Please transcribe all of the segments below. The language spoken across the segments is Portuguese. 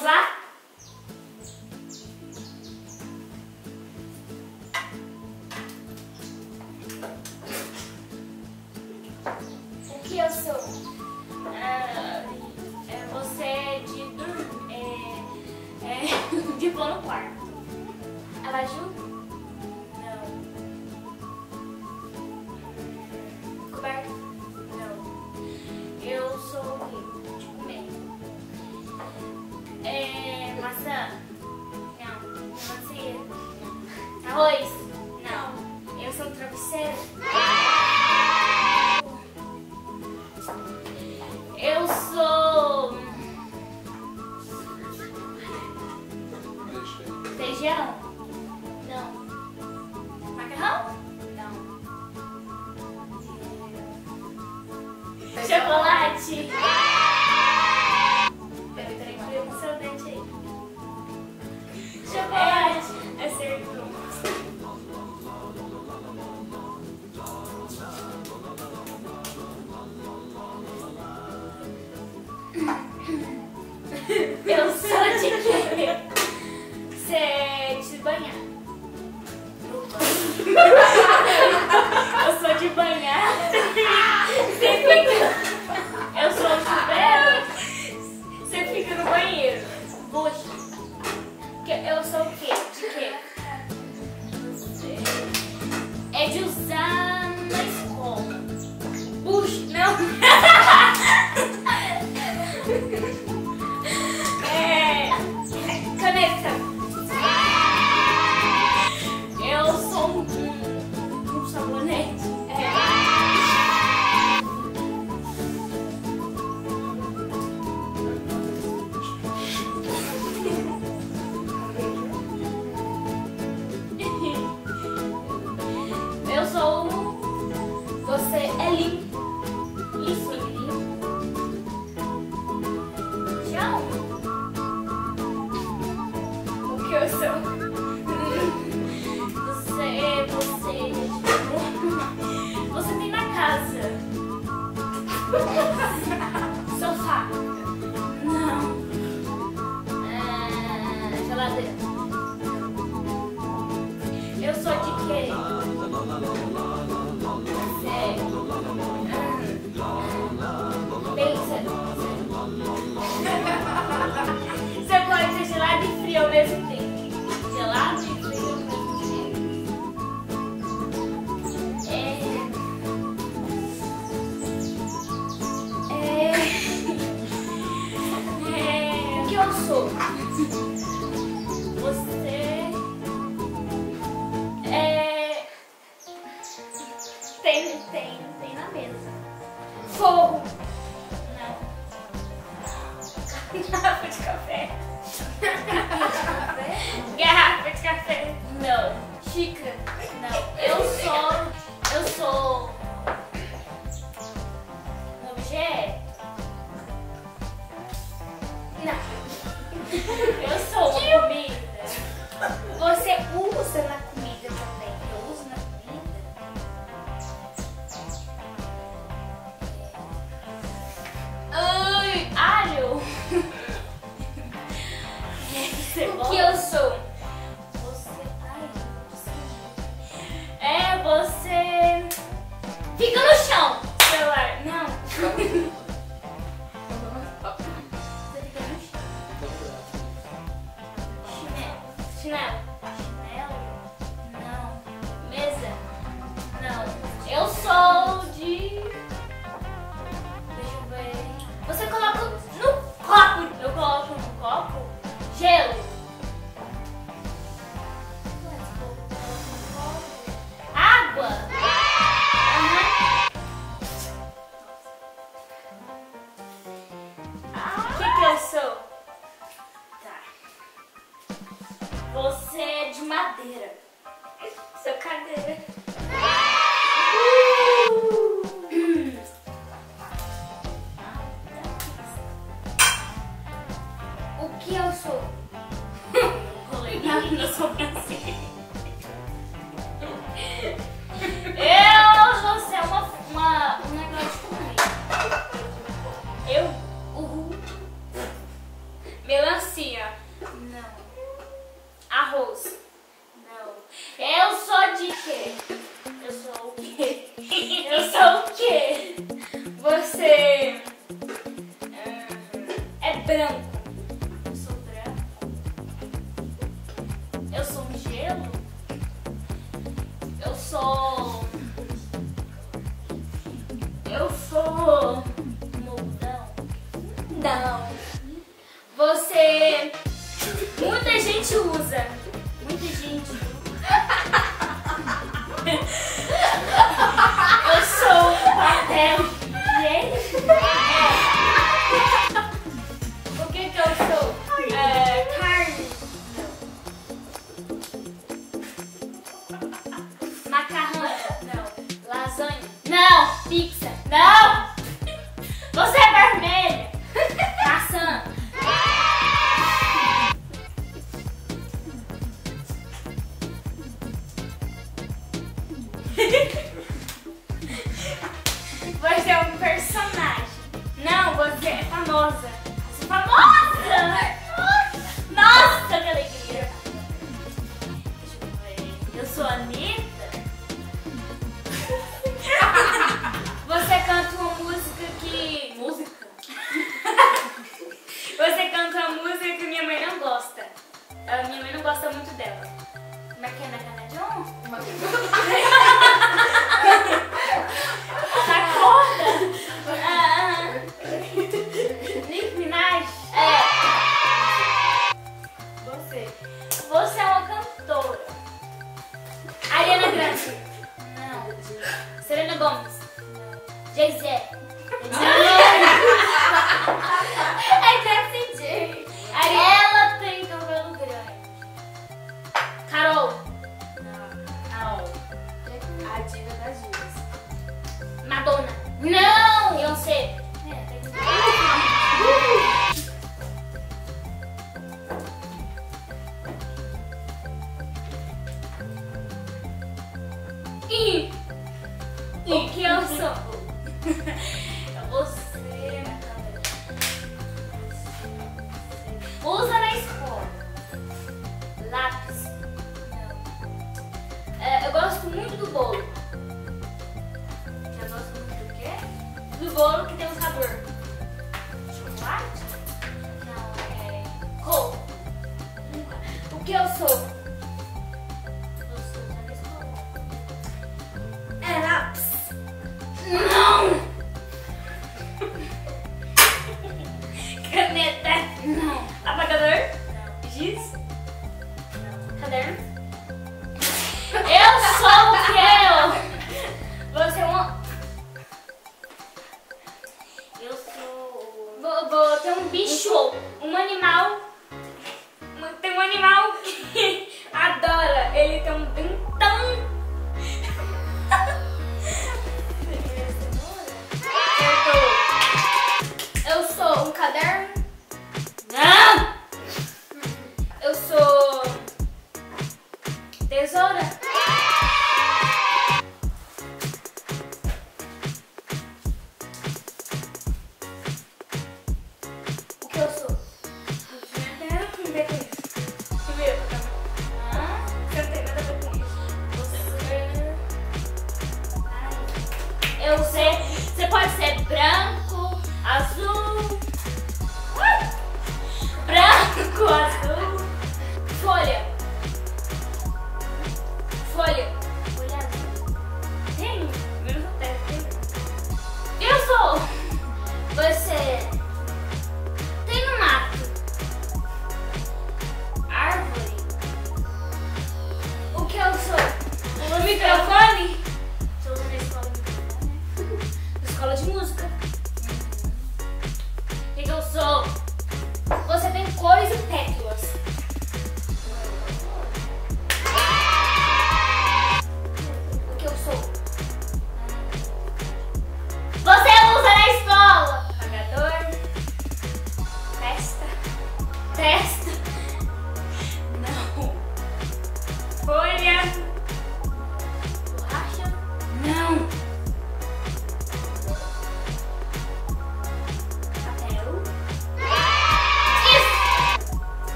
Vamos lá? O que eu sou? Você é de dormir, de pôr no quarto. Abajur? Não. Coberta? Não. Eu sou o quê? De comer. Maçã? Não. Melancia? Arroz? Não. Eu sou um travesseiro? Eu sou feijão? Não. Macarrão? Não. Chocolate? Peraí, com seu dente aí. Chocolate? Acertou. Eu sou de quê? Você é de banhar? Eu sou de banhar? Você fica... Eu sou de chuveiro? Você fica no banheiro? Bucha. Eu sou o quê? De quê? Você é de usar na escola? Bucha? Não. Caneta. Eu sou um sabonete. Eu sou... Você é limpo. Isso, limpo. Tchau. O que eu sou? Você tem na casa. Sofá? Não. Geladeira? Eu sou de quê? Você pode ser gelado e frio ao mesmo tempo. Gelado e frio ao mesmo tempo. O que eu sou? Você tem na mesa. Forro? Não. Garrafa de café? Garrafa de café? Não. Xícara? Não. Eu sou um objeto? Não. Eu sou uma comida. Você usa na comida também? Eu uso na comida? Ai, alho? O que eu sou? Você fica no chão. Celular? Não. Você fica no chão. Chinelo? Chinelo? Não. Mesa? Não. Eu sou de... Deixa eu ver. Você coloca no copo. Eu coloco no copo gelo. Água? O que eu sou? Tá. Você é de madeira. Sou cadeira. O que eu sou? Colei na sobrancelha. Você é um negócio de comer. Melancia? Eu sou um gelo? Eu sou um moldão? Não. Você... Muita gente usa. Muita gente usa. Eu sou um papel higiênico? O que eu sou? Carne? Macarrão? Não. Lasanha? Não. Pizza? Não. Você é vermelha? Maçã? Você é um personagem. Não, você é famosa. Você é famosa! Nossa, que alegria! Deixa eu ver. Eu sou a Anitta? Você canta uma música que... Música? Você canta uma música que minha mãe não gosta. A minha mãe não gosta muito dela. Como é que é na Canadion? Nicki Minaj? Você é uma cantora. Ariana Grande? Não. Selena Gomez? Não. Jay-Z? É Jessie J. Ela tem cabelo grande. Carol? Não. A diva das divas. Madonna? Não. Beyoncé? O que eu sou? Você na câmera. Usa na escola. Lápis. Não. Eu gosto muito do bolo. Eu gosto muito do quê? Do bolo que tem um sabor. Chocolate? Não, coco. O que eu sou? Lápis. Não! Caneta. Não. Apagador. Não. Giz. Não. Caderno. Eu sou o que? Você é uma... Eu sou... Vou ter um bicho. Um animal. Tem um animal que adora. Ele tem um dentão. Eu sou um caderno? Não! Eu sou tesoura? O que eu sou? Deixa eu ver com isso. Deixa eu ver. Você não tem nada a ver com isso. Eu sei. Você pode ser branco, azul. Branco, azul. Folha.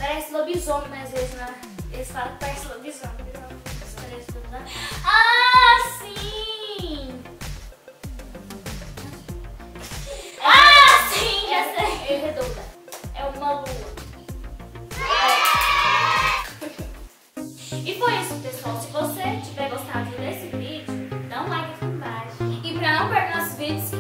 Parece lobisomem, às vezes, né? Eles falam que parece lobisomem. Parece lobisomem. Ah, sim! Ah, sim, já sei. É redonda. É uma lua. E foi isso, pessoal. Se você tiver gostado desse vídeo, dá um like aqui embaixo. E pra não perder nossos vídeos,